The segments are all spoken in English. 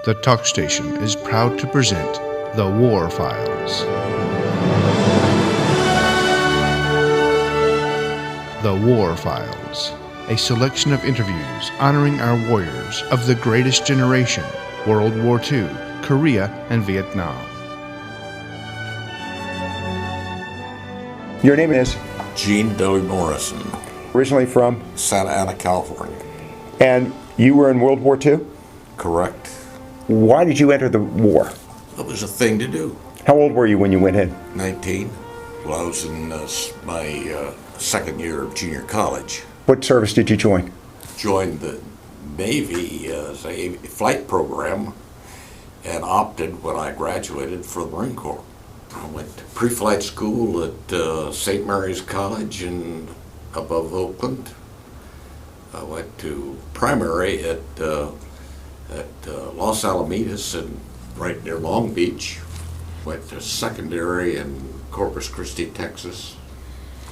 the Talk Station is proud to present The War Files. The War Files, a selection of interviews honoring our warriors of the greatest generation, World War II, Korea, and Vietnam. Your name is? Gene W. Morrison. Originally from? Santa Ana, California. And you were in World War II? Correct. Why did you enter the war? It was a thing to do. How old were you when you went in? 19. Well, I was in my second year of junior college. What service did you join? Joined the Navy as a flight program and opted when I graduated for the Marine Corps. I went to pre-flight school at St. Mary's College above Oakland. I went to primary at Los Alamitos and right near Long Beach. Went to secondary in Corpus Christi, Texas.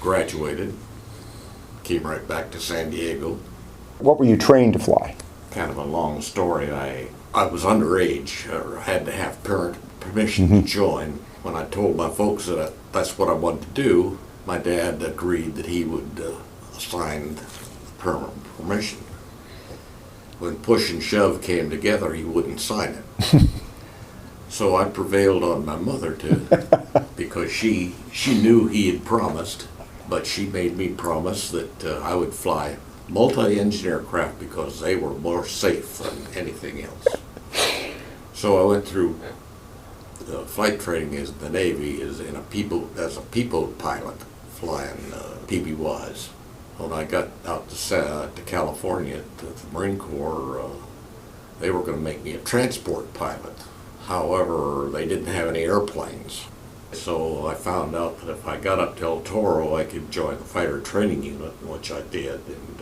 Graduated. Came right back to San Diego. What were you trained to fly? Kind of a long story. I was underage, or had to have parent permission to join. When I told my folks that that's what I wanted to do, my dad agreed that he would assign permission. When push and shove came together, he wouldn't sign it. So I prevailed on my mother because she knew he had promised, but she made me promise that I would fly multi-engine aircraft because they were more safe than anything else. So I went through flight training in the Navy as a people pilot flying PBYs. When I got out to California to the Marine Corps, they were going to make me a transport pilot. However, they didn't have any airplanes. So I found out that if I got up to El Toro, I could join the fighter training unit, which I did. And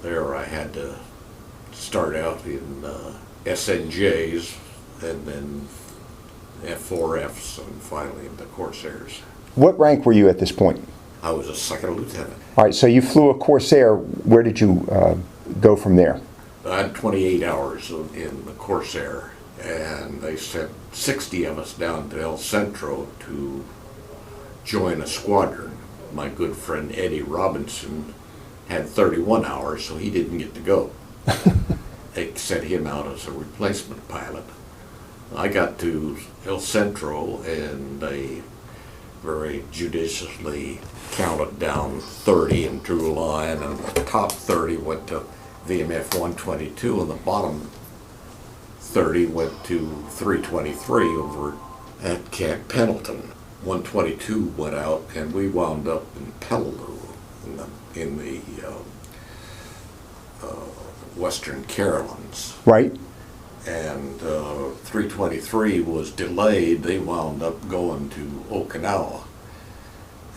there I had to start out in SNJs and then F4Fs and finally into Corsairs. What rank were you at this point? I was a second lieutenant. All right, so you flew a Corsair. Where did you go from there? I had 28 hours in the Corsair, and they sent 60 of us down to El Centro to join a squadron. My good friend Eddie Robinson had 31 hours, so he didn't get to go. They sent him out as a replacement pilot. I got to El Centro, and they very judiciously counted down 30 and drew a line, and the top 30 went to VMF 122, and the bottom 30 went to 323 over at Camp Pendleton. 122 went out, and we wound up in Peleliu in the Western Carolines. Right. And 323 was delayed. They wound up going to Okinawa.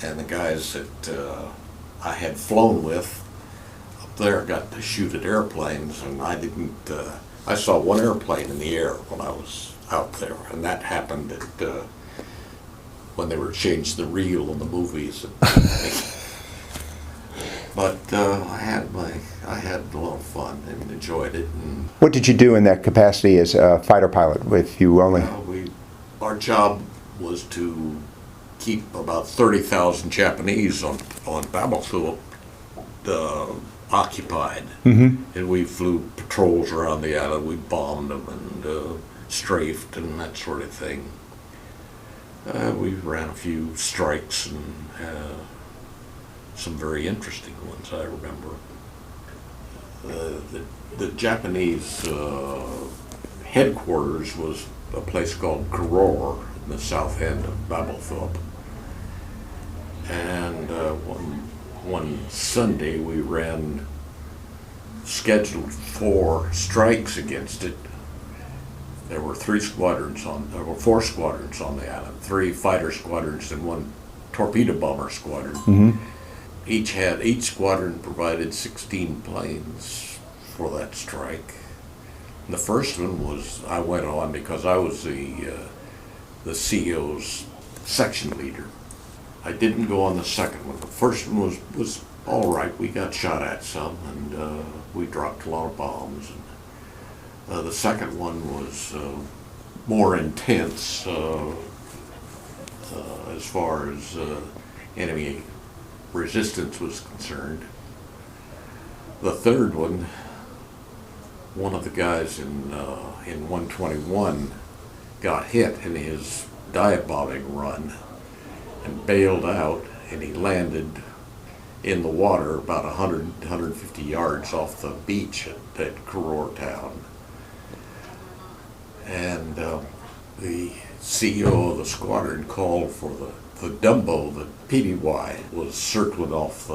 And the guys that I had flown with up there got to shoot at airplanes, and I didn't. I saw one airplane in the air when I was out there, and that happened at when they were changing the reel in the movies. But I had a lot of fun and enjoyed it. And what did you do in that capacity as a fighter pilot? If you only our job was to keep about 30,000 Japanese on Battlefield occupied, and we flew patrols around the island. We bombed them and strafed and that sort of thing. We ran a few strikes and some very interesting ones, I remember. The Japanese headquarters was a place called Koror in the south end of Babelthorpe. And one Sunday we ran scheduled 4 strikes against it. There were 4 squadrons on the island, 3 fighter squadrons and 1 torpedo bomber squadron. Each squadron provided 16 planes for that strike. And the first one I went on because I was the CO's section leader. I didn't go on the second one. The first one was all right. We got shot at some, and we dropped a lot of bombs. And The second one was more intense as far as enemy resistance was concerned. The third one of the guys in 121 got hit in his dive bombing run and bailed out, and he landed in the water about 150 yards off the beach at Karor Town. And the CEO of the squadron called for the Dumbo, the PBY, was circling off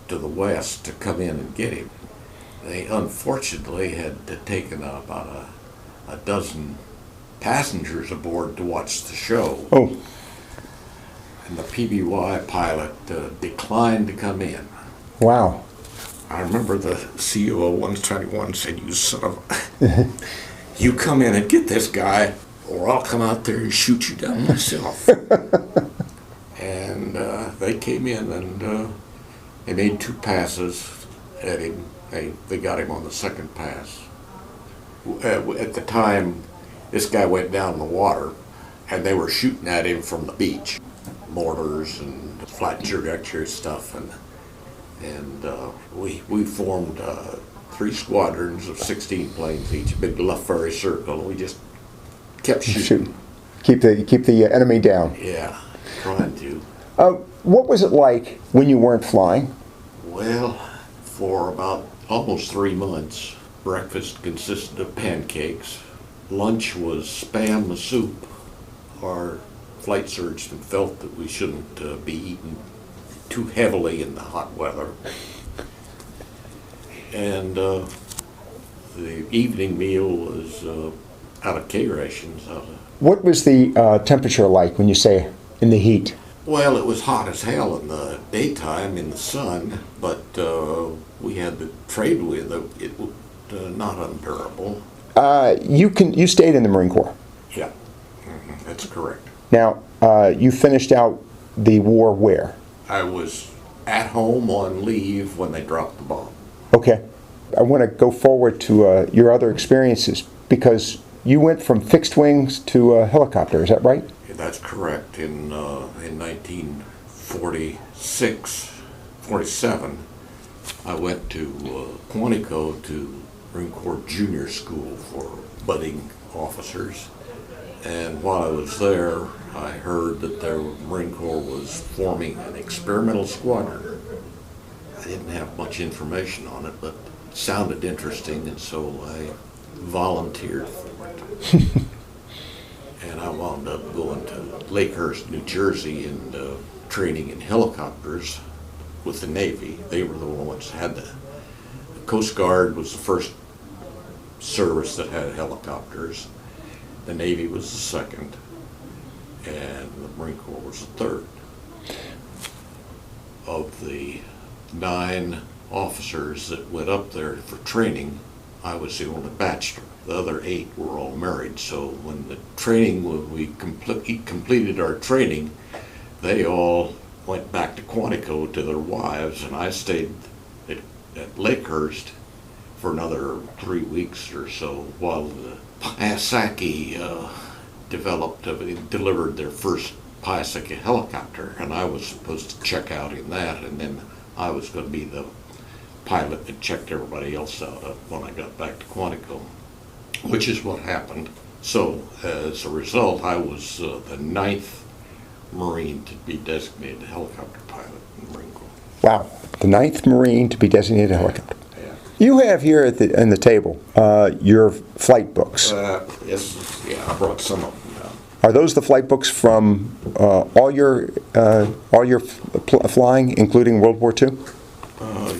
to the west to come in and get him. They unfortunately had taken about a dozen passengers aboard to watch the show. Oh. And the PBY pilot declined to come in. Wow. I remember the CEO of 121 said, "You son of you come in and get this guy, or I'll come out there and shoot you down myself." And they came in and they made 2 passes at him. They got him on the second pass. At the time, this guy went down in the water, and they were shooting at him from the beach. Mortars and flat trajectory stuff, and we formed 3 squadrons of 16 planes each, a big left ferry circle, and we just kept shooting. Keep the enemy down. Yeah, trying to. What was it like when you weren't flying? Well, for about almost 3 months, breakfast consisted of pancakes. Lunch was Spam soup. Our flight surgeon felt that we shouldn't be eating too heavily in the hot weather. And the evening meal was out of K rations. What was the temperature like when you say in the heat? Well, it was hot as hell in the daytime in the sun, but we had to trade with it. It was not unbearable. You stayed in the Marine Corps. Yeah, that's correct. Now, you finished out the war where? I was at home on leave when they dropped the bomb. Okay. I want to go forward to your other experiences, because you went from fixed wings to a helicopter, is that right? That's correct. In 1946, 47, I went to Quantico to Marine Corps Junior School for budding officers. And while I was there, I heard that the Marine Corps was forming an experimental squadron. I didn't have much information on it, but it sounded interesting, and so I volunteered for it. And I wound up going to Lakehurst, New Jersey, and training in helicopters with the Navy. They were the ones that had the Coast Guard was the first service that had helicopters. The Navy was the second, and the Marine Corps was the third. Of the 9 officers that went up there for training, I was the only bachelor. The other 8 were all married, so when we completed our training, they all went back to Quantico to their wives, and I stayed at Lakehurst for another 3 weeks or so while the Piasecki delivered their first Piasecki helicopter, and I was supposed to check out in that, and then I was going to be the pilot that checked everybody else out when I got back to Quantico, which is what happened. So as a result, I was the 9th Marine to be designated a helicopter pilot in the Marine Corps. Wow, the 9th Marine to be designated a helicopter. Yeah. You have here at the table your flight books. Yes, yeah, I brought some of them down. Are those the flight books from all your flying, including World War II?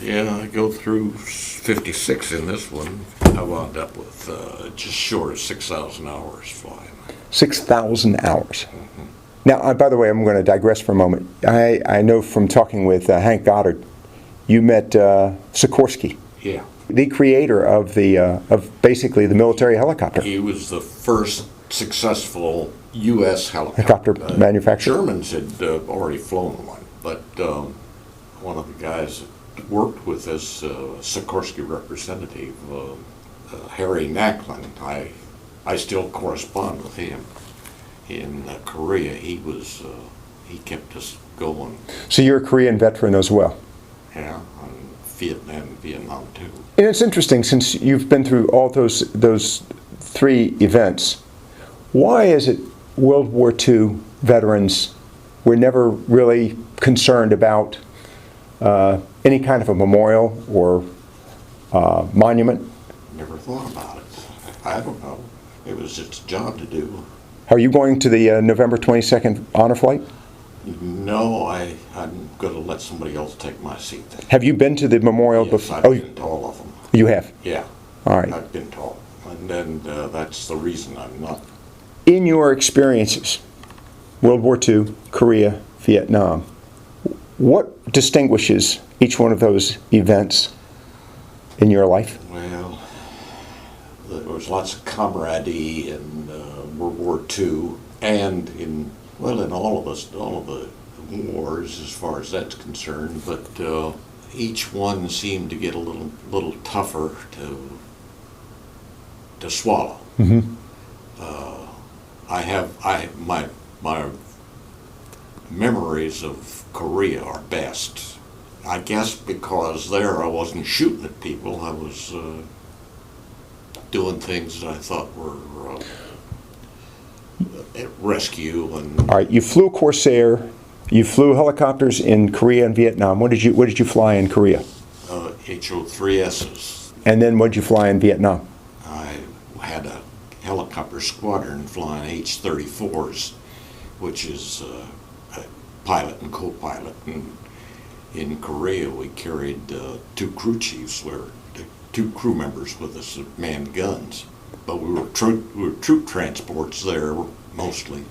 Yeah, I go through 56 in this one. I wound up with just short of 6,000 hours flying. 6,000 hours. Mm-hmm. Now, by the way, I'm going to digress for a moment. I know from talking with Hank Goddard, you met Sikorsky. Yeah. The creator of basically the military helicopter. He was the first successful U.S. helicopter manufacturer. Germans had already flown one, but one of the guys that worked with this Sikorsky representative Harry Nacklin, I still correspond with him. In Korea, he kept us going. So you're a Korean veteran as well. Yeah, and Vietnam too. And it's interesting, since you've been through all those three events, why is it World War II veterans were never really concerned about any kind of a memorial or monument? Never thought about it. I don't know. It was its job to do. Are you going to the November 22nd honor flight? No, I'm going to let somebody else take my seat then. Have you been to the memorial Yes, before? I've been to all of them. You have? Yeah. All right. I've been to all. And then that's the reason I'm not. In your experiences, World War II, Korea, Vietnam, what distinguishes each one of those events in your life? Well, there was lots of camaraderie in World War II, and in all of the wars as far as that's concerned. But each one seemed to get a little tougher to swallow. Mm-hmm. My memories of Korea are best. I guess because there I wasn't shooting at people. I was doing things that I thought were rescue and. All right, you flew Corsair, you flew helicopters in Korea and Vietnam. What did you fly in Korea? HO-3Ss. And then what did you fly in Vietnam? I had a helicopter squadron flying H-34s, which is a pilot and co-pilot. And in Korea, we carried two crew chiefs, two crew members with us that manned guns. But we were troop transports there mostly.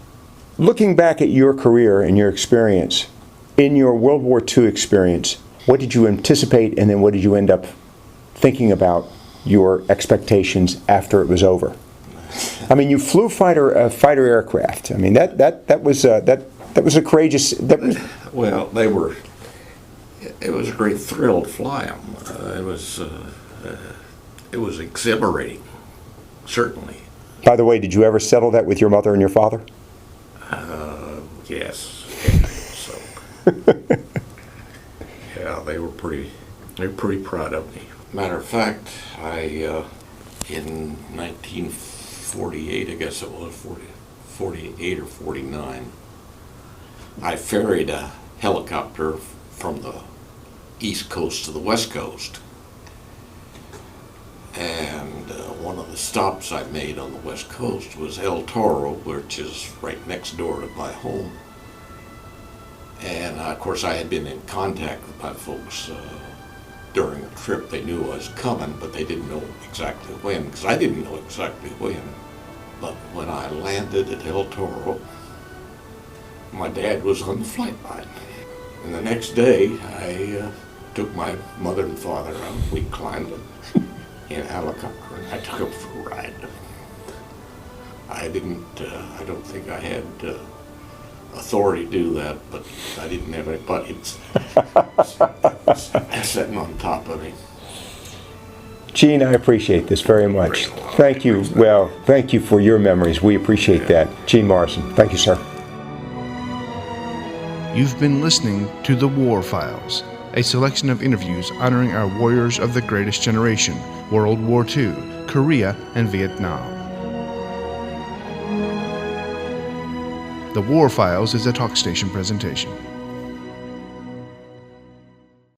Looking back at your career and your experience, in your World War II experience, what did you anticipate, and then what did you end up thinking about your expectations after it was over? I mean, you flew fighter aircraft. I mean, that was a courageous. Well, it was a great thrill to fly them. It was exhilarating, certainly. By the way, did you ever settle that with your mother and your father? Yes. So, yeah, they were pretty proud of me. Matter of fact, in 1948, I guess it was 48 or 49, I ferried a helicopter from the East Coast to the West Coast. And one of the stops I made on the West Coast was El Toro, which is right next door to my home. And of course, I had been in contact with my folks during the trip. They knew I was coming, but they didn't know exactly when, because I didn't know exactly when. But when I landed at El Toro, my dad was on the flight line. And the next day, I took my mother and father out. We climbed in a helicopter, and I took them for a ride. I don't think I had authority to do that, but I didn't have any buddies sitting on top of me. Gene, I appreciate this very much. Thank you. Well, thank you for your memories. We appreciate that. Gene Morrison. Thank you, sir. You've been listening to The War Files, a selection of interviews honoring our warriors of the greatest generation, World War II, Korea, and Vietnam. The War Files is a TalkStation presentation.